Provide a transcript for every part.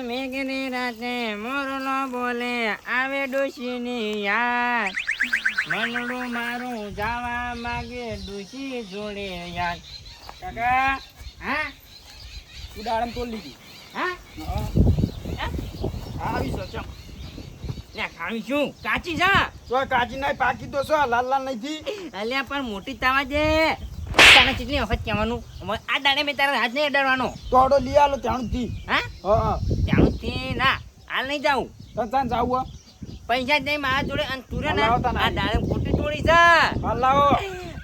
મેઘની રાતે મોરલો બોલે આવે ડોશીની યાદ મનડું મારું જવા માંગે ડોશી જોડે યાદ કાકા હા તું દાડમ તોડ લીધી હા આવી છો ચમ લે ખાવી શું કાચી છે તો કાચી નાય પાકી તો છો લાલ લાલ નથી અલ્યા પણ મોટી તાવા દે તને કેટલી વખત કહેવાનું આ દાડે મેં તારા હાથ નહીં અડાડવાનો તોડો લઈ આલો ત્યાંનું થી હા હા ત્યાંનું તે ના હાલ નહીં જાઉં તને તાન જાવું પૈસા જ નહીં મારા જોડે અને તું રે ને લાવો તને આ દાડે ખોટી તોડી છે હાલ લાવો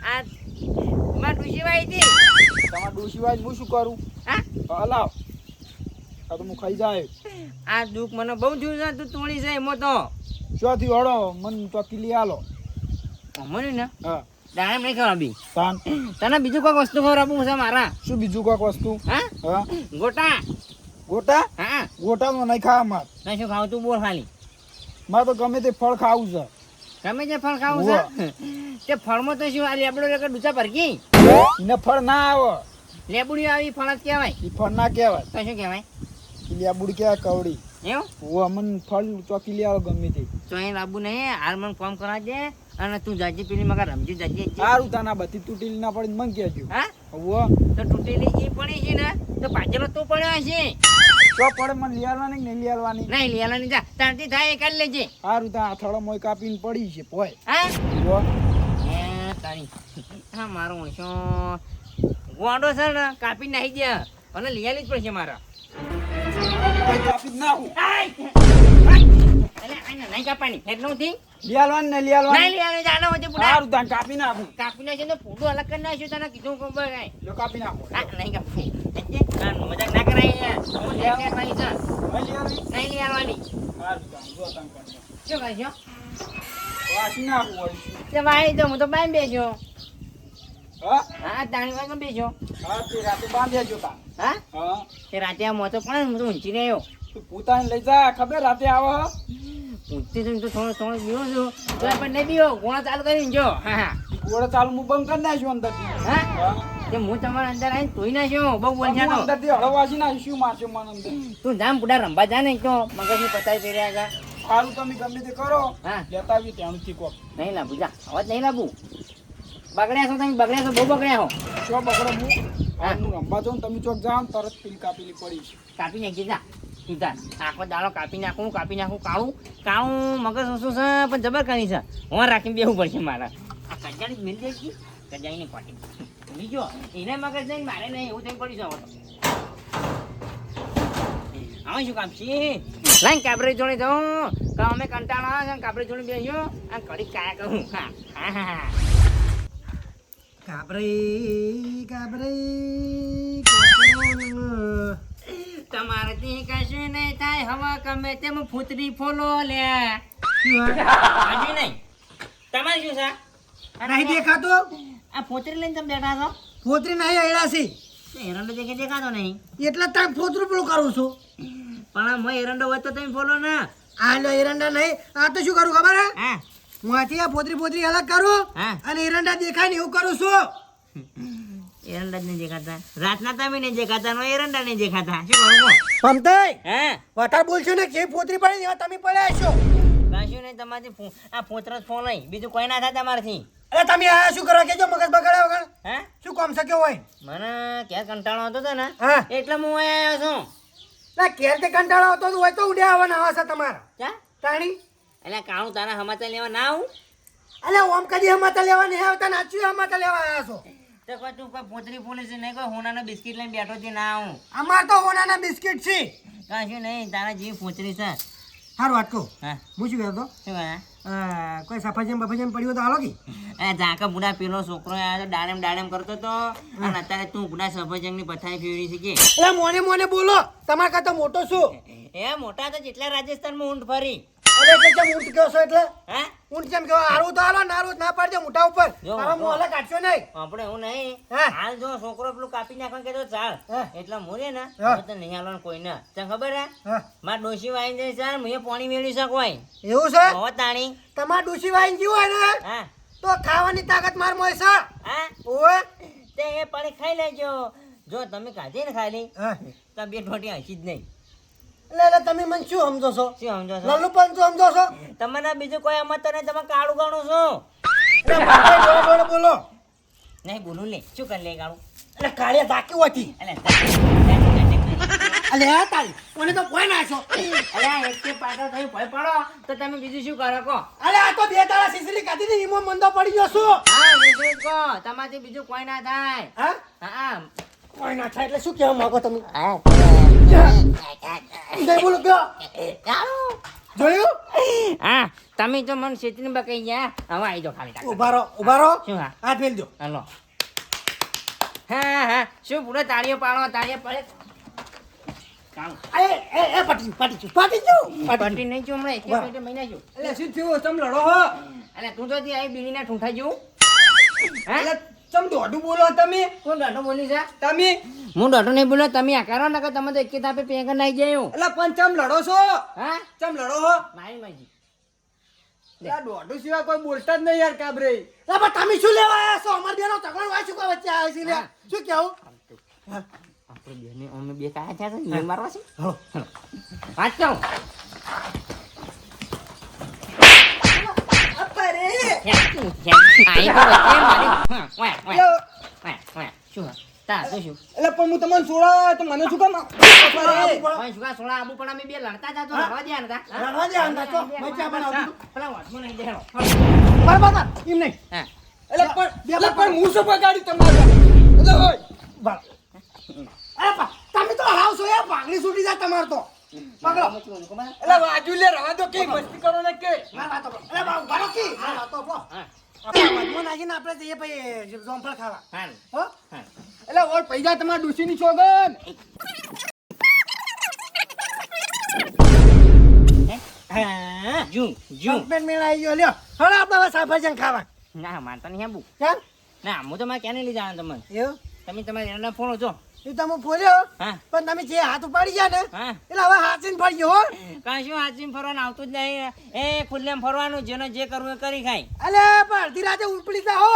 આ માં ડૂસી વાઈ હતી તમાર ડોશી વાય હું શું કરું હા હા લાવ આ તો હું ખાઈ જાય આ દુઃખ મને બહુ થયું છે તું તોડી છે એમાં તો ચોથી હળો મન ચોકી લઈ આલો મને ને હા દાડે નહીં ખવડાવી તાન તને બીજું કોઈ વસ્તુ ખવડાવવું છે મારા શું બીજું કોઈક વસ્તુ હા હા ગોટા ગોટા હા ગોટામાં નહીં ખાવા માર ના શું ખાવું તું બોલ ખાલી મારે તો ગમે તે ફળ ખાવું છે ગમે તે ફળ ખાવું છે તે ફળમાં તો શું આ લેબડો લેकर ડૂચા ભરકી એને ફળ ના આવે લેબુડી આવી ફળ જ કહેવાય એ ફળ ના કહેવાય તો શું કહેવાય લીયા બુડી કહેવાય કવડી એવું ઓ મન ફળ ચોકી લઈ આવો ગમે તે તો અહીં લાવવું નહીં હાલ મને ફોન કરવા દે અને તું જાજી પેલી મગર રમજી જાજી સારું તાના બધી તૂટેલી ના પડી મન કહેજો હા ઓ તો તૂટેલી એ પડી છે ને તો પાછળ તું પડ્યો હશે તો પડે મને લઈ આવવાની કે નહીં લઈ આવવાની નહીં લેવાની જા તારથી થાય એ કરી લેજે સારું ત્યાં આથડો મોય કાપીને પડી છે પોય હા ઓ એ તારી હા મારો ઓછો ગોંડો છે ને કાપી નાખી દે અને લઈ આલી જ પડશે મારા કાપી જ નાખું એટલે આને નહીં કાપવાની એટલું થી લઈ આવવાની ને લઈ આવવાની નહીં લઈ આવે જાણો હોય બુડા સારું ત્યાં કાપી નાખું કાપી નાખશે ને ફોટો અલગ કરી નાખ્યું તને કીધું ખબર કાંઈ લો કાપી નાખું હા નહીં કાપવું મજાક ના કરાય હું લેવાની છે નહીં લઈ આવવાની સારું ત્યાં જો ત્યાં કરી શું કરશો વાસી નાખું હોય તે વાઈ દો હું તો બાઈ બેસ્યો હા હા તાણી વાગમ બેસ્યો હા તે રાતે બાંધ્યા જોતા હા હા તે રાતે આ મોતો પણ હું તો ઊંચી રહ્યો તું પોતાને લઈ જા ખબર રાતે આવો ઊંચી તો થોડો થોડો બીવો છું તો પણ નહીં બીવો ગોળા ચાલુ કરીને જો હા હા ગોળો ચાલુ હું બંધ કરી નાખ્યું અંદરથી હા હા તે હું તમારા અંદર આવીને ધોઈ નાખ્યો બહુ બોલશા તો અંદરથી હળવાસી નાખ્યું મારશે મને અંદર તું જામ બુડા રંબા જા ને તો મગજની પતાઈ ફેર્યા હતા સારું તમે ગમે તે કરો હા લેતા આવી ત્યાંથી કોક નહીં લાવું જા અવાજ નહીં લાવું બગડ્યા છો તમે બગડ્યા છો બહુ બગડ્યા હો શું બકડો હું હા. હું રમવા જાઉં તમે ચોક જાઓ ને તરત પીલી કાપેલી પડી છે કાપી નાખી જા સીધા આખો દાડો કાપી નાખું કાળું કાળું મગજ ઓછું છે પણ જબર કરી છે હું રાખીને બેવું પડશે મારા આ કજાણી જ મિલ જાય કજાઈને પાટી બીજો એને મગજ નહીં મારે નહીં એવું થઈ પડી જાવ હવે શું કામ છે લાઈન કાબરી જોડે જાઉં કે અમે કંટાળો આવે છે કાબરી જોડે બેસ્યો આ કડી કાયા કહું હા હા હા કાબરી કાબરી તમારાથી કશું નહીં થાય હવે ગમે તેમ ફૂતરી ફોલો લે હજુ નહીં તમારે શું છે નહીં દેખાતો આ ફોતરી લઈને તમે બેઠા છો ફોતરી નહીં અડાસી એરંડો દેખાતો નહીં એટલે તાર ફોતરું પેલું કરું છું પણ હું એરંડો હોય તો તમે ફોલો ને આ લો એરંડા નહીં આ તો શું કરું ખબર હે હા હું આથી આ ફોતરી અલગ કરું હા. અને એરંડા દેખાય ને એવું કરું છું એરંડા જ નહીં દેખાતા રાતના તમે નહીં દેખાતા નો એરંડા નહીં દેખાતા શું કરું કહો? સમજાય હા વધારે બોલશો ને જે ફોતરી પડી એવા તમે પડ્યા છો કશું નહીં તમારાથી આ ફોતરો જ ફોન નહીં બીજું કોઈ ના થાય તમારાથી અરે તમે આ શું કરવા કેજો મગજ બગાડ્યા વગર હા શું કામ શક્યો હોય મને ક્યાં કંટાળો આવતો હતો ને હા એટલે હું અહીંયા આવ્યો છું ના ઘેર તે કંટાળો આવતો હોય તો ઉડ્યા આવવાના આવા છે તમારા ક્યાં તાણી એટલે કાણું તારા સમાચાર લેવા ના આવું અલે ઓમ કદી હમાતા લેવા નહીં આવતા નાચ્યું હમાતા લેવા આવ્યા છો તો કોઈ તું કોઈ પોતરી પોલીસ નહીં કોઈ હોનાનો બિસ્કિટ લઈને બેઠો છે ના આવું અમાર તો હોનાના બિસ્કિટ છે કશું નહીં તારા જેવી પોતરી છે સારું વાત કહું હા હું શું કહેતો શું કહે કોઈ સફરજન બફરજન પડ્યું તો હાલો કે એ ઝાંકા બુડા પેલો છોકરો આવ્યો તો ડાળેમ કરતો તો અને અત્યારે તું બુડા સફરજનની પથારી ફેરવી છે કે એટલે મોને મોને બોલો તમારા કરતા મોટો છું એ મોટા તો જેટલા રાજસ્થાનમાં ઊંટ ફરી અરે એટલે કેમ ઊંટ કહો છો એટલે હા ઊંટ કેમ કહેવાય હારું તો હાલો નારું ના પાડજો મોટા ઉપર જો, તારા જો. મોહલા કાઢશો નહીં આપણે એવું નહીં હા. હાલ જો છોકરો પેલું કાપી નાખવાનું કહેતો ચાલ હા. એટલે મોરે ને હા. તો નહીં હાલવાનું કોઈ ના તને ખબર હે હા માર ડોશી વાઈ જાય ચાલ હું પાણી મેળવી શકવાય એવું છે હવે તાણી તમારા ડૂસી વાઈન જીવ હોય ને હા તો ખાવાની તાકાત માર મોય છે હા ઓએ તે એ પાણી ખાઈ લેજો જો તમે ખાધી ને ખાલી હા તો બે ઠોટી હસી જ નહીં એટલે તમે મને શું સમજો છો શું સમજો છો લલ્લુ પણ શું સમજો છો તમને બીજું કોઈ અમત નહીં, તમે કાળું ગણું છો. એટલે મારે જોડે જોડે બોલો નહીં બોલું લે, શું કરી લે કાળું? એટલે કાળિયા તાકી હોતી અલે અલે આ તારી મને તો કોઈ નાખ્યો અલ્યા એક કે પાટો થઈ ભય પડો તો તમે બીજું શું કરો કહો? અલે આ તો બે તારા સિસરી કાઢી હતી ઈમો મંદો પડી ગયો છું હા બીજું જ કહો, તમારથી બીજું કોઈ ના થાય. હા હા કોઈ ના થાય એટલે શું કહેવા માંગો તમે હા નહીં બોલો કયો જોયું હા તમે તો મને છેતરી બકાઈ ગયા, હવે આવી જાઓ ખાલી ટાકા. ઉભા રહો શું હા હાથ મેલ દો હાલો. હા હા શું પૂરો તાળીઓ પાડો, તાળીઓ પડે કામ એ પાટી પટી નહીં છું હમણાં એક મિનિટ મહિના છું. એટલે શું થયું તમે લડો હો અલે તું તો ત્યાં આવી બીડીના ઠૂંઠા જેવું. એટલે તમે દોઢું બોલો તમે કોણ દોઢો બોલી છે? તમે હું દોઢો નહીં બોલ્યો, તમે આ કરો ને કે તમે તો એક તાપે પેંગર નાઈ જાય. એટલે પણ ચમ લડો છો હા ચમ લડો હો મારી મરજી. આ દોઢું સિવાય કોઈ બોલતા જ નહીં યાર કાબરે પણ તમે શું લેવા આવ્યા છો અમાર બેનો ઝઘડો વાય શું કા વચ્ચે આવ્યા છે લે હા. શું કેવું આપણે બેને અમે બે કાયા થયા છે ને મેં મારવા છે. વાત કહું શું તા તો શું એટલે પણ હું તમને છોડા તો મને શું કામ સોળા આબુ પણ અમે બે લડતા હતા તો લડવા દે નતા. લડવા દે આંધા તો મચ્યા બનાવતું પેલા વાતમાં નહીં દેખાડો. બરાબર એમ નહીં હા એટલે પણ હું શું બગાડી તમારે એટલે હોય બરાબર અરે તમે તો હાવ છો યાર પાઘડી છૂટી જાય તમાર તો પકડો એટલે વાજુ લે રવા દો કે મસ્તી કરો ને કે માર વાતો કરો અરે બાબુ બારો કી માર વાતો કરો હા આપણે વાતમાં નાખીને આપણે જઈએ પછી જોમફળ ખાવા હા હો હા એટલે ઓર પૈસા તમારા ડુસીની છોગન હા જુ જુ કમ્પ્લેન મેળાઈ ગયો લ્યો હવે આપણે હવે સાફરજન ખાવા ના માનતા નહીં આબુ. કેમ ના હું તો મારે ક્યાં નહીં લઈ જવાનું તમને. એવું તમે તમારે એના ફોન છો. એ તમે બોલ્યો હા પણ તમે જે હાથ ઉપાડી ગયા ને હા એટલે હવે હાથીને પડી ગયો હો કાશું હાચીમ ફરવાનું આવતું જ નહીં. એ ખુલ્લેમ ફરવાનું, જેને જે કરવું એ કરી ખાય. અલે પણ અડધી રાતે ઉપડી જા હો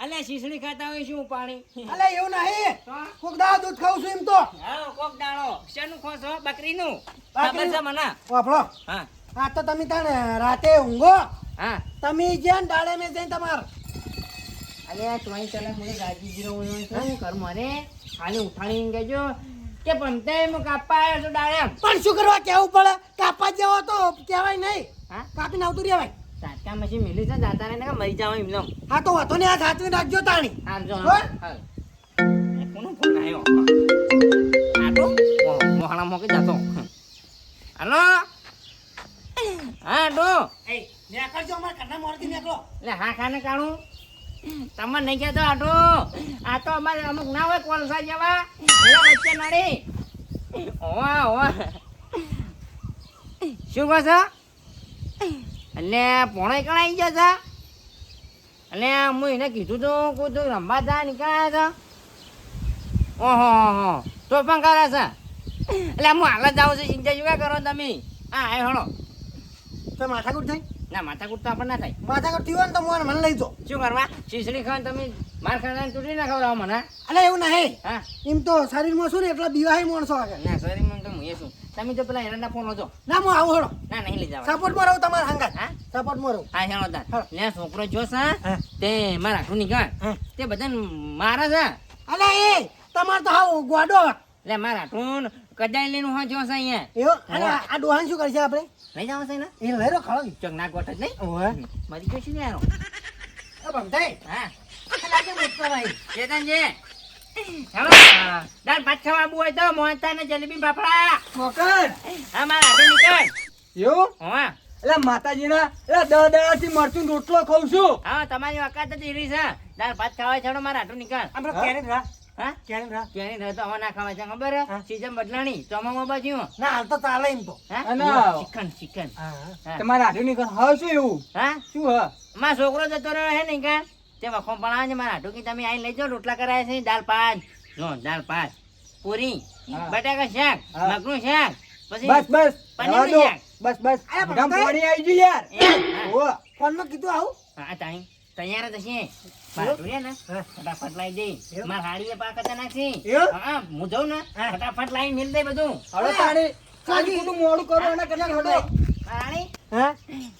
અલ્યા શીશડી ખાતા હોય શું પાણી? અલે એવું નહીં તો? કોક દાવ દૂધ ખાઉં છું એમ તો હા કોક દાડો શેનું ખો છો? બકરીનું. બકરીનું. ખબર છે મને. વાપરો હા આ તો તમે તાને રાતે ઊંઘો હા તમે જ્યાં ડાળે મેં જઈને તમાર અલ્યા ચોઈ ચાલે મને ગાજી જીરો હોય શું કર મારે ખાલી ઉઠાડીને કહેજો કે પમતે હું કાપવા આવ્યો છું ડાળેમ. પણ શું કરવા કેવું પડે કાપા જેવો તો કહેવાય નહીં હા કાપીને આવતું રહેવાય તાટકા મશીન મિલી છે જાતા ને મરી જાવ એમ લો. હા તો વાતો ને આ સાચવી રાખજો તાણી આમ જો હોય? હા એ કોનો ફોન આવ્યો? આટો મોહણા મોકે જાતો. હાલો હા ડો એ નેકળજો અમાર ઘરના મોરથી નેકળો એટલે હા ખાને કાઢું તમને નહીં કહેતો આટો આ તો અમારે અમુક ના હોય કોલસા જેવા એના વચ્ચે નડી ઓવા ઓવા શું કહો છો? એટલે પોણે કણાઈ ગયા હતા. એટલે હું એને કીધું તું કોઈ તું રમવા જા નીકળ્યા હતા. ઓહો હો તો પણ કરે છે. એટલે હું હાલ જ જાઉં છું. ચિંતા શું કરો તમે? હા એ હળો તો માથાકૂટ થઈ ના માથાકૂટ તો આપણને ના થાય. માથાકૂટ થયું હોય ને તો મને લઈ જો શું કરવા? શીશડી ખાન તમે માર ખાને તૂટી ના ખવડાવો મને. અલે એવું નહીં હા એમ તો શરીરમાં શું ને એટલા બીવાય માણસો આગળ ના શરીરમાં તો હું એ છું. તમે તો પેલા એરંડા ફોન હતો. ના હું આવું હળો ના નહીં લઈ જવા. સપોર્ટમાં રહું તમારા હંગાત હા સપોર્ટમાં રહું હા હેલો તાર હા. લે છોકરો જો છે હા. તે મારા આખું નીકળ હા. તે બધાને મારે છે. અલે એ તમાર તો હાવ ગોડો એટલે મારા આઠું કદાઈ લઈને હું જો છે અહીંયા એવો અને આ ડોહાન શું કરશે આપણે લઈ જાવ છે ને એ લઈ રહ્યો ખળો ચોક ના ગોઠ જ નહીં ઓહે મારી ગયો છું ને યારો. એ ભમતાઈ હા લાગે મોટો ભાઈ ચેતનજી હેલો દાળ ભાત ખાવા આવું હોય તો મોહનતા ને જલેબી ફાફડા મોકલ હા મારા આઠું નીકળ એવું હા એટલે માતાજીના એટલે દાદાથી મરચું રોટલો ખાઉં છું હા તમારી વખત જ ઈરી છે દાળ ભાત ખાવા છોડો મારા આઠું નીકળ આપણે હા? કેરી રા હા કેરી રા ક્યાંય રહે તો હવે ના ખાવા છે ખબર હે? હા. સીઝન બદલાણી ચોમામાં બાજુ ના હાલ તો ચાલે એમ તો હા અને ચિકન ચિકન હા હા તમારા હાથુની ઘર હા શું એવું હા શું હ મારો છોકરો જતો રહ્યો હે નહીં કા તે વખો પણ આવે છે મારા હાટુ કે તમે આઈ લઈ જાઓ રોટલા કરાયા છે દાળ ભાત નો દાળ ભાત પૂરી હા. બટાકા શાક હા. મગનું શાક પછી બસ બસ પનીરનું રવા દો. શાક. બસ બસ અરે ગમ ભમતાઈ. પાણી આવી ગયું યાર હા. ઓહ ફોનમાં કીધું આવું હા તાણી તૈયાર જ હશે મારા હાટુ રહ્યા ને હા. ફટાફટ લાવી દે એવું? મારા હાડીએ પાક હતા નાખી એવું? હા હું જાઉં ને હા. ફટાફટ લાવી મિલ દે બધું હવે તાણી સાજી ખોટું મોડું કરો એના કરતા હેડો. રાણી હા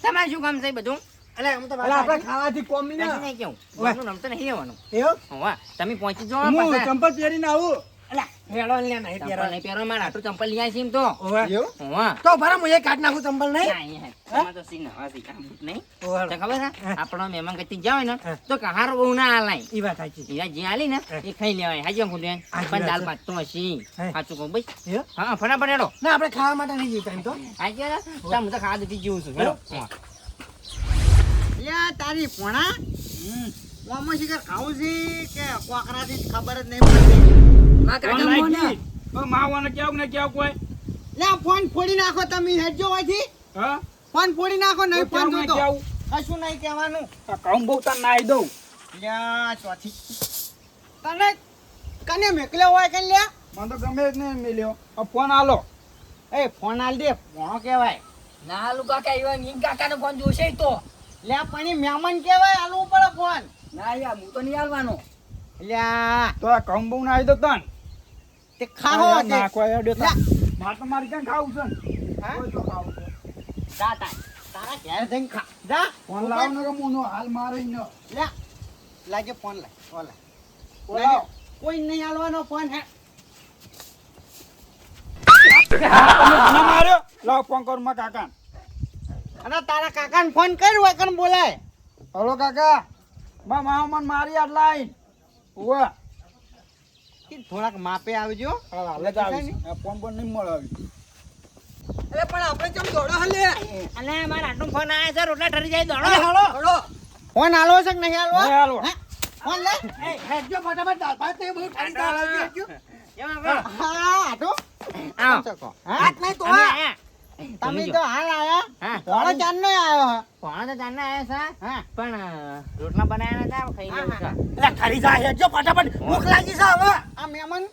તમારે શું કામ છે બધું અલે આમ તો અલા આપણે ખાવાથી કોમ નથી ના નહીં કેવું ઓવે. બધું રમતો નહીં રહેવાનું એવું હોવા તમે પહોંચી જાઓ હું પાછા. ચંપલ પહેરીને આવું અલા, હેડો લે નહીં ચંપલ પહેરવા નહીં પહેરવા મારે આટલું ચંપલ લઈ આવી છે એમ તો ઓવે એવું હોવા તો ભરા હું એક કાઢ નાખું ચંપલ નહીં ના, અહીંયા તમારે તો સીન હવા શીખા બૂટ નહીં ઓવે તો ખબર છે હા. આપણો મહેમાન કતી જાવ ને હા. તો કહાર બહુ ના હાલાય ઈ વાત સાચી એના જે હાલી ને હા. એ ખાઈ લેવાય હાજી ખુદે હાચી પણ વાત દાલ છે. ભાત તો હશી હા. સાચું કહું ભાઈ એવું? હા ફટાફટ હેડો ના આપણે ખાવા માટે નહીં જઈએ ટાઈમ તો આજે હું તો ખાવા દીધી જીવું છું હેડો હા. લ્યા તારી પોણા ઓમો શિખર ખાવું છે કે કોકરાથી જ ખબર જ નહીં પડતી લ્યા ફોન ફોડી નાખો તમે હેડજો હોયથી ફોન ફોડી નાખો નહીં ફોન જોતો કશું નહીં કહેવાનું લ્યા ચોથી તને કને મેકલ્યો હોય કે લ્યા મને તો ગમે જ નહીં મિલ્યો ફોન આલો એ ફોન આલ દે પોણો કહેવાય ના હાલું કાકા એવા નીમ કાકાનો ફોન જોશે તો લ્યા પણ ઈ મહેમાન કહેવાય આલવું પડે ફોન ના યાર હું તો નહીં આલવાનો લ્યા તો આ કંબુ ના આવી દો તન તે ખાહો તે લ્યા, માર તો મારી ક્યાં ખાવું છે હા? કોઈ તો ખાવું છે જા તારા ઘેર જઈને ખા જા ફોન લાવ ને કે મુનો હાલ મારે ઈનો લ્યા લાગે ફોન લાય ઓલા બોલાવો. કોઈ નહીં આલવાનો ફોન હે ના માર્યો લાવ ફોન કર માં કાકા અને તારા કાકાને ફોન કર્યો હોય કણ બોલાય હલો કાકા મા માવ મન મારી આટ લાઈન ઓવા કે થોડાક માપે આવજો હાલે જ આવી આ ફોન પર નહીં મળે આવી અલે પણ આપણે કેમ દોડો હલે અને મારા આટલું ફોન આવ્યા છે રોટલા ઠરી જાય દોડો દોડો ફોન આલો છે કે નહીં આલવો નહીં આલવો. હે? ફોન લે એ હેડજો ફટાફટ દાળ ભાત ને બહુ ઠરી દાળ આવી હેડજો એમાં આપણો. હા આટો આવો. હા હાથ નહીં તો અમે હા આયા. તમે તમે તો જો. હાલ આયા હા થોડો ચાંદ નો આવ્યો હે ફોન તો જાણના આવ્યા છે હા પણ રોટલા બનાવ્યા નતા ખાઈ લેવું છે અલે ઠરી જા હેડજો ફટાફટ ભૂખ લાગી છે હવે આ મહેમાન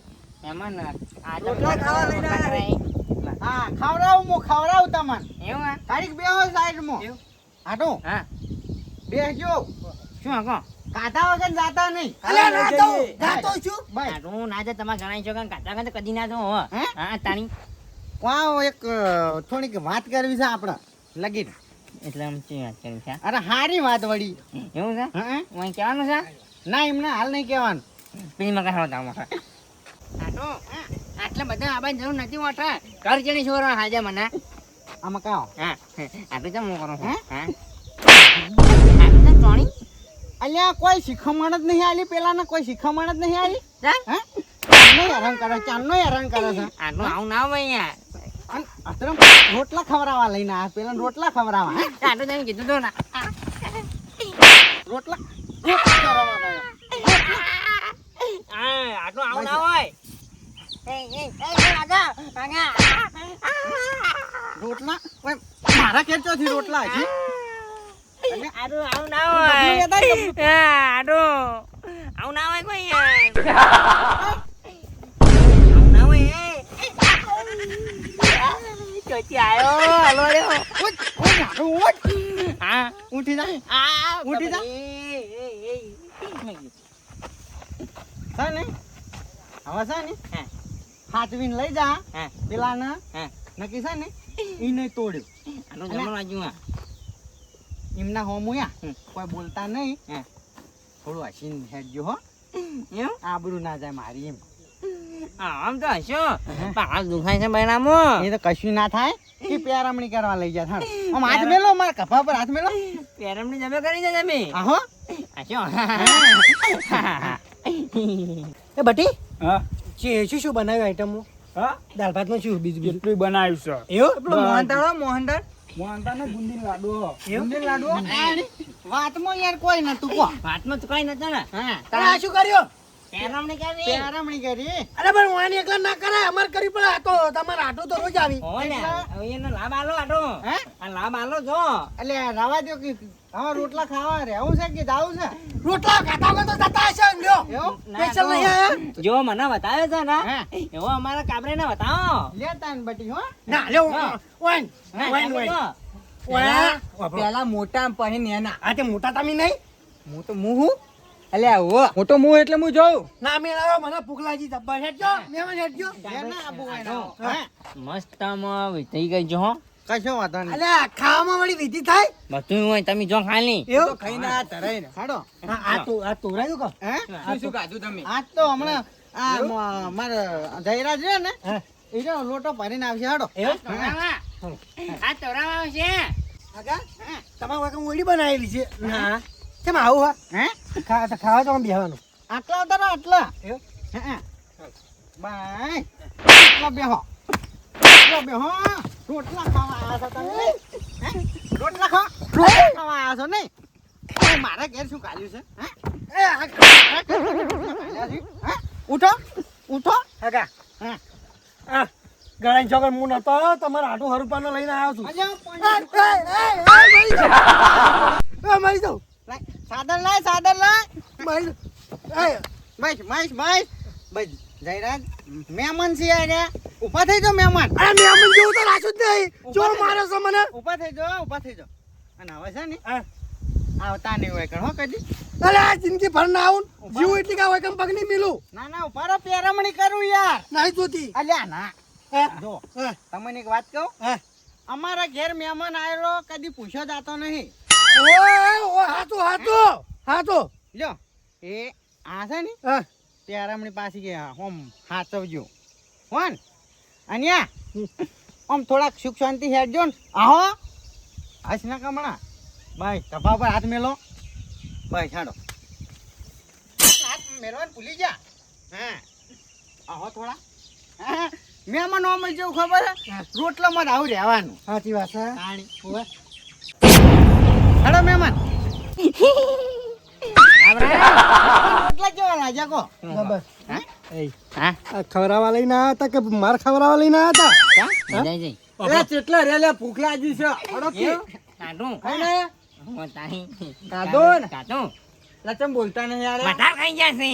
એમાં આજે રોટલા ખાવા લઈને રોટલા આવ્યા. કરાય. હા ખવડાવું તમને એવું હા? તારીખ બેહો સાઈડ માં એવું? હાટો હા બેસજો શું હકો કાઢા વગર જાતા નહીં અલે રાતો રાતો શું ભાઈ આટલું ના જાય તમારે જણાવી શકો ને કાચા કાચા કદી ના જો હે? હા તાણી વાવ એક થોડીક વાત કરવી છે આપણે લગીન એટલે આમ શું વાત કરી છે અરે હારી વાત વળી એવું છે હે હું કહેવાનું છે ના એમને હાલ નહીં કહેવાનું પેલી મકા ખાવા મોટા આટો આટલા બધા આબાની જરૂર નથી મોટા કર જણી છોરો હાજે મને આમાં કાઓ હા આટલું કેમ હું કરું છું હે? હા આટલું ટોણી અલ્યા કોઈ શીખમણ જ નહીં આલી પેલાને કોઈ શીખમણ જ નહીં આલી જા હે ચાંદનો હેરાન કરે ચાંદનો હેરાન કરે છે આટલું આવું ના હોય યાર અને અત્યારે રોટલા ખવડાવવા લઈને આ પેલા રોટલા ખવડાવવા હે આટલું તમે કીધું તો ના રોટલા ખવડાવવા લાયા. હા આટલું આવું ના હોય આગા આગા રોટલા ઓય, મારા ખેર ચોથી રોટલા હજી આટલું આવું ના હોય બધું યાદ આવી ગયું. હા આટલું આવું ના હોય કોઈ યાર આવું ના હોય ચોથી આયો હલો રહ્યો ઉઠ, ઉઠ, હારું, ઉઠ. હા ઉઠી જા આ ઉઠી જા. છે ને હવે છે ને હા. હાથવીને લઈ જા હા. પેલાને હા. નક્કી છે ને ઈને તોડ્યું આટલું જમણ વાજ્યું હા એમના હોમુયા હમ. કોઈ બોલતા નહીં હા. થોડું હસીને હેડજો હો એમ આબરૂ ના જાય મારી એમ આમ તો હશો પણ હાલ દુખાય છે બહેનામાં એ તો કશું ના થાય કે પેરામણી કરવા લઈ જા થાળ આમ હાથ મેલો મારા કપા પર હાથ મેલો પેરમની જમે કરી છે તમે આહો હશો એ બટી હા શું શું બનાવ્યું આઈટમો હા દાળ ભાતમાં શું બીજું બીજું એટલું બનાવ્યું છે એવું પેલો બસ. મોહનદાળ મોહનદાળ મોહનતા ને બુંદી લાડુ બુંદી લાડુ વાતમાં યાર કોઈ નતું કો વાતમાં તો કઈ નતો ને હા અરે આ શું કર્યું પેરમની કરી પેરામણી કરી અરે પણ વાણી એકલા ના કરાય અમાર કરી પડે આ તો તમારે આટો તો રોજ આવી હો ને હવે એનો લાભ આલો આટો હે આ લાભ આલો જો એટલે રવા દો કે હવે રોટલા ખાવા રહેવું છે કે જાવું છે રોટલા ખાતા વગર તો જતા હશે લ્યો એવું સ્પેશિયલ નહીં આયા જો મને બતાવ્યો છે ને હે એવો અમારા કાબરે ને બતાવો લેતા ને બટી હો ના લ્યો હા. વાઈન હા, વાઈન આપો વાઈન તો. વાહ. પેલા મોટા પછી નેના આ તે મોટા તમે નહીં હું તો મુહુ અલ્યા ઓ મોટો મું એટલે હું જોઉં. ના મેળાવો મને ભૂખ લાગી જબ્બર હેડજો મેમન હેડજો ઘેર ના આબુ હોય ને. હે? મસ્ત આમાં થઈ ગઈ જો હો કશો વાંધો નહીં. અલ્યા ખાવામાં વળી વિધિ થાય બધું હોય તમે જો ખાલી એવું ખાઈને આ ધરાય ને. હાડો. આ તોરાયું કો હે? શું ખાધું તમે? આજ તો હમણાં મારા જયરાજ છે ને એ જો લોટો ભરીને આવશે હાડો. આ તોરાવા છે આગા તમારા વાકે ઓડી બનાવેલી છે ના કેમ આવું હા હે? ખાવા તો બેહવાનું આટલા ઉતારો આટલા. એવું? હે. બાય આટલા બેહો. આટલા બેહો. રોટલા ખાવા આયા છો તમે? હે? રોટલા ખાવા આયા છો નહીં? એ મારા ઘેર શું કાઢ્યું છે? હે? હે? ઉઠો ઉઠો. આગા હે. આ ગળાઈ છોકર હું નતો તમારા આટું હરુપાનો લઈને આવ્યો છું અલ્યા, મરી જાઉં લાય, સાદર લાય સાદર લાય. મરી બસ બસ બસ બસ જયરાજ મહેમાન છે રે. ઊભા થઈ જાઓ મહેમાન. અરે મેમન જેવું તો રાખ્યું જ નહીં જો મારે છે મને ઊભા થઈ જાઓ ઊભા થઈ જાઓ. અને હવે છે ને હા. આવતા નહીં હોય કણ હો કદી. અરે આ જિંદગી ભર ના આવું જીવ એટલી કા હોય કેમ પગ નહીં મિલું ના ના ઉભા રહો પેરામણી કરું યાર. નહીં જોતી અલ્યા ના હે? જો હે? તમને એક વાત કહું. હે? અમારા ઘેર મહેમાન આવેલો કદી પૂછ્યો જાતો નહીં. ઓય હાતો જો એ આ છે ને હા પેરામણી પાસે ગયા હોમ હાચવજો હોન અને આમ થોડાક સુખ શાંતિ હેડજો ને આહો હસ ના કમણા ભાઈ કભા પર હાથ મેલો ભાઈ છાડો હાથ મેલવાનું ભૂલી જા. હા આહો થોડા હા મહેમાન આમાં જેવું ખબર હે રોટલામાં જ આવું રહેવાનું. સાચી વાત છે પાણી હોવે હાડો મહેમાન રોટલા કેવા લાગ્યા કો બસ હે હા આ ખવડાવવા લઈને આવ્યા હતા કે માર ખવડાવવા લઈને આવ્યા હતા જઈ જઈ અલ્યા ચેટલા રે લે ભૂખ લાગી છે. હળો કે. કાઢું ખાઈ ને. હું તાહી કાઢો ને. કાઢું લા ચમ બોલતા નહીં યાર. વધારે ખાઈ જશે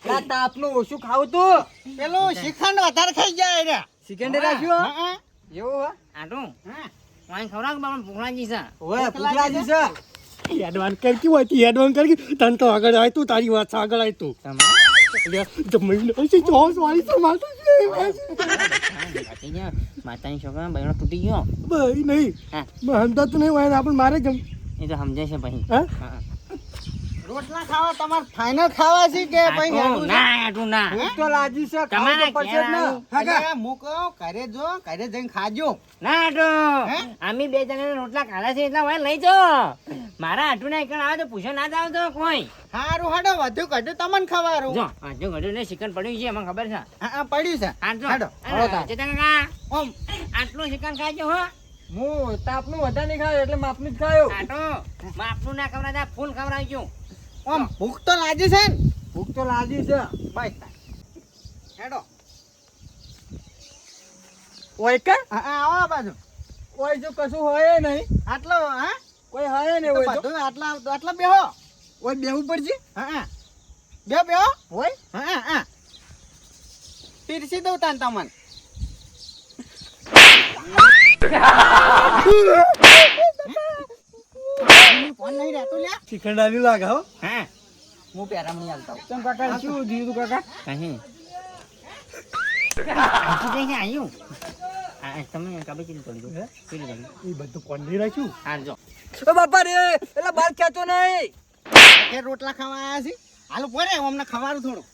લા તાપનું ઓછું ખાવું તું. પેલું શ્રીખંડ વધારે ખાઈ જાય રે. સિકંદર રાખ્યું હો? હા એવું હો? આટું હા વાંઈ ખવડાવ બાપા ભૂખલાજી છે ઓય ભૂખ લાગી છે. એડવાન્સ કર કે હોય એડવાન્સ કર કે તને તો આગળ આય તું તારી વાત છે આગળ આય તું જમીન છે જોસ વાળી તો માતું છે માતાની છોકરા બહેનો તૂટી ગયો ભાઈ નહીં હા મેં હમતા તો નહીં હોય ને આપણે મારે કેમ એ તો સમજે છે પછી હા હા. રોટલા ખાવા તમારે ફાઇનલ ખાવા છે કે ભાઈ આટું હેડું છે? ના આટું ના ભૂખ તો લાગી છે. ખાવું તો તમારા પડશે જ ને. ઘેર અરે મૂકો ઘરે જો ઘરે જઈને ખાજો. ના આટું હે? અમે બે જણા રોટલા ખાધા છે એટલા હોય લઈ જો મારા આટું ના એકણ આવે તો પૂછો ના જાવ તો કોઈ હારું હાડો વધુ કઢું તમને ખવારું. જો હજુ ઘડું ને ચિકન પડ્યું છે મને ખબર છે હા પડ્યું છે આટલો હાડો. ચેતન કાકા ઓમ આટલું ચિકન ખાજો હો હું તાપનું વધારે નહીં ખાયો એટલે માપનું જ ખાયો. આટો માપનું ના ખવડાવતા ફૂલ ખવડાવજો ઓમ ભૂખ તો લાગી છે ને ભૂખ તો લાગી છે. ભાઈ હેડો ઓય કે હા હા, આવો આ બાજુ ઓય જો કશું હોય નહીં. આટલો હા કોઈ હોય ને તો ઓય જો. બધું આટલા આટલા બેહો. ઓય બેહવું પડશે. હા હા બેહો બેહો ઓય હા હા હા પીરસી દઉં તાન તમને. ફોન નહીં રહેતો લ્યા. ચિકન ડાલી લાગે હો હા હું પેરામણી આલતા હોઉં. ચમ કાકા શું દીધું કાકા? કહી આજી કઈ આવ્યું તમે કબે ચીલી કરી દો ચીલી કરી એ બધું કોંડી રાખ્યું હા જો ઓ બાપા રે એટલે બાર ખેંચો નહીં. કે રોટલા ખાવા આયા છે હાલો પોરે અમને ખવાનું થોડું.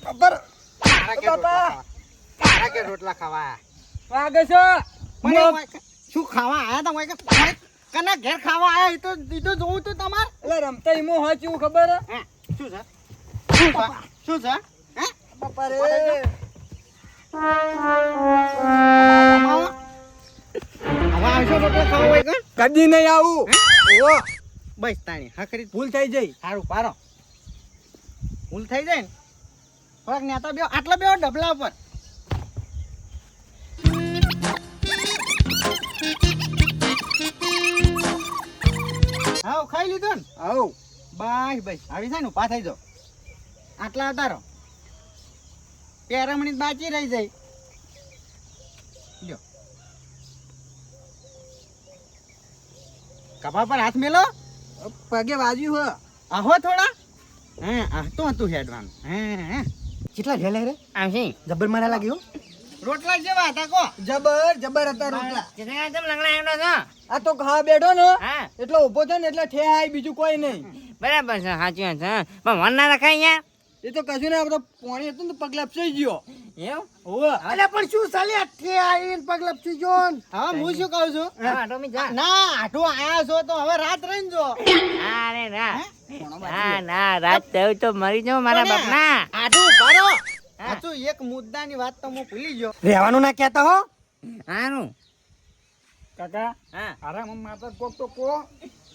ખબર તારા કે રોટલા ખાવા. તારા કે રોટલા ખાવા આયા. વાગે છે. મને શું ખાવા આયા તા મોય કે કના ઘેર ખાવા આયા એ તો જોઉં તો તમાર. એટલે રમતા ઈમો હોય કેવું ખબર હે? હે શું છે શું છે શું છે હે બાપા રે હવે આવશો રોટલા ખાવા હોય કે કદી નહીં આવું. ઓ બસ તાણી હકરી ભૂલ થઈ જઈ. સારું પારો ભૂલ થઈ જાય ને થોડાક નેતા બેહો આટલા બેહો ડબલા ઉપર. હા ખાઈ લીધું ને આવ બસ બસ આવી છે ને ઉભા થઈ જાઓ આટલા ઉતારો પેરામણી બાકી રહી જાય જો કપા પર હાથ મેલો પગે વાજ્યું હ આહો થોડા આ તો હતું હેડવાનું કેટલા ઢેલે રે આમ છે જબર મારા લાગ્યો રોટલા જેવા હતા કો જબર જબર હતા રોટલા જતરા તમ લંગડા આવ્યો છો આ તો ખા બેઠો ને હા એટલો ઊભો થયો ને એટલે ઠે આય બીજું કોઈ નહીં બરાબર છે સાચી વાત છે પણ મન ના રખાય અહીંયા એ તો કશું ને આપણે પાણી હતું ને પગ લપસાઈ ગયો એમ હોવે અલે પણ શું ચાલે આઠે આવીને પગ લપસી જો હા હું શું કહું છું હા ટોમી જા ના આઠું આયા છો તો હવે રાત રહીને જો અરે ના ના રાત થયું તો મરી જાઉં મારા બાપ ના આઠું પાડો સાચું એક મુદ્દાની વાત તો હું ભૂલી ગયો રહેવાનું ના કહેતા હો હારું કાકા હા આરામ માતા કોક તો કો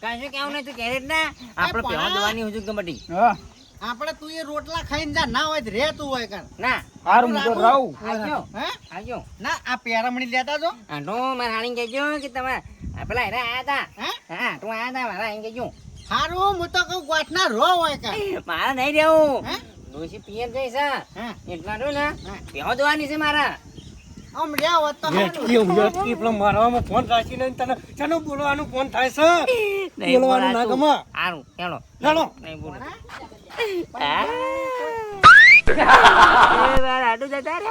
કાશે કેવું નહીં તું કેરેટ ના આપણે પેવા દવાની હુજુક તો બટી હા આપણે તું એ રોટલા ખાઈને જા ના હોય તો રે તું હોય કણ ના હારું હું તો રહું આવજો હે આવજો ના આ પેરામણી લેતા જો આ તો મારા હાણી કહેજો કે તમે પેલા હેરા આયા હતા હે હા તું આયા હતા મારા હાણી કહેજો હારું હું તો કહું ગોઠના રો હોય કણ મારા નહીં રહેવું હે ડોશી પિયર જઈશ હે એટલા તો ને પેવા દવાની છે મારા આમ રહ્યા હોત તો યટકી પેલો મારવામાં ફોન રાખીને તને ચાલો બોલવાનું ફોન થાય છે નહીં બોલવાનું ના બોલાતું. ગમે હારું ચાલો ચાલો નહીં બોલો એ વાર આડું જતા રે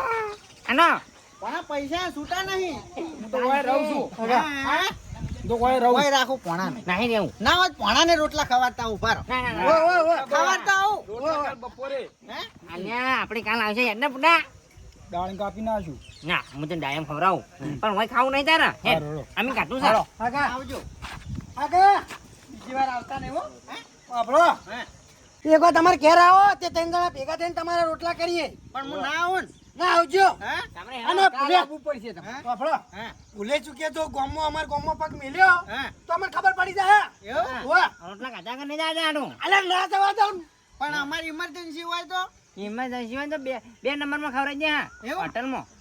આનો પણ પૈસા છૂટા નહીં હું તો વાય રહું છું હા તો વાય રહું ઓય રાખો પોણાને નહીં રહેવું ના હોય પોણાને રોટલા ખવાતા ઉભા રહો ના ના ઓય ના ઓય ઓય ખવાતા આવું રોટલા કાલ બપોરે હે અલ્યા આપણે કાલ આવશે યાદ ના પુડા દાળ કાપી નાખું ના હું તને ડાયમ ખવડાવું પણ હું ખાવું નહીં તારા હે હારું. અમે કાઢું સારો કાકા આવજો કાકા બીજી વાર આવતા નહીં હો હે આપણો હે એક વાર તમારે ઘેર આવો તે ત્રણ જણા ભેગા થઈને તમારા રોટલા કરીએ પણ હું ના આવું ને ના આવજો હે સાંભળે અને હેલો. ભૂલે આવવું પડશે તમને હે? આપણો હે ભૂલે ચૂક્યા તો ગામમાં અમાર ગામમાં પગ મેલ્યો હે તો અમને ખબર પડી જાય એવું વાહ રોટલા કાઢા કે નહીં જાતા આનું અલે ના જવા દઉં પણ અમારી ઇમરજન્સી હોય તો ઇમરજન્સી હોય તો બે નંબરમાં ખવડાવી દે હા એવું?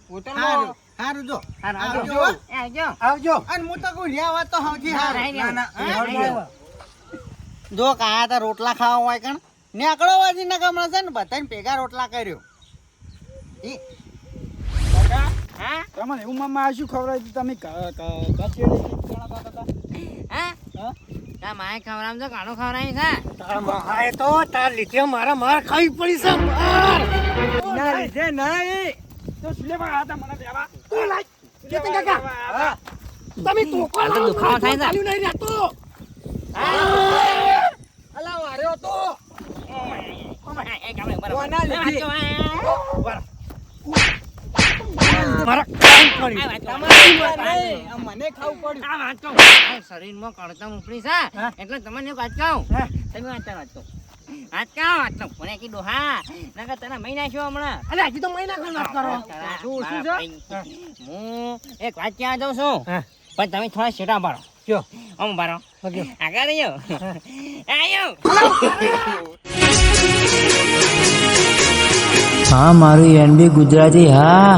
હોટલમાં હારું હારું જો હારું, આવજો આવજો હો. એ આવજો આવજો અને હું તો કોઈ રહ્યા હોત તો સૌથી ના, હારું નહીં રહેવું. હે? નહીં રહેવું. જો કાયા તા રોટલા ખાવા હોય કણ નેકળો વાજી ના ગમણા છે ને બધાને ભેગા રોટલા કર્યો ઈ કાકા હા તમને એવું મામા આ શું ખવડાવ્યું તમે કચેડી ઘણા હતા હા હા તા માએ ખવડાવું તો કાણું ખવડાવી છે તારા મહાએ તો તાર લીધે મારા માર ખાવી પડી છે માર ના લીધે નહીં તો સિલેમાં હતા મને દેવા તું લાય કેતન કાકા હા તમે તો કોણ આ તો દુખાવો થાય છે. ચાલ્યું નહીં રહેતો અલા વાર્યો તો એ ગામડે બરાબર. કોના લીધી? મારા કામ પડી આ વાત તો નહીં, આ મને ખાવું પડ્યું આ વાત તો આ શરીરમાં કળતર ઉપડી છે એટલે તમને એક વાત કહું તમે વાત કહો કોને કીધું હા નકર તને મહિના છો હમણાં અલે હજી તો મહિના ખણ વાત કરો શું છે? હું એક વાત ક્યાં જાઉં છું હા. પણ તમે થોડા શેટા પાડો કયો આમ પાડો ઓકે આગળ રહ્યો આયો હા મારું એનબી ગુજરાતી હા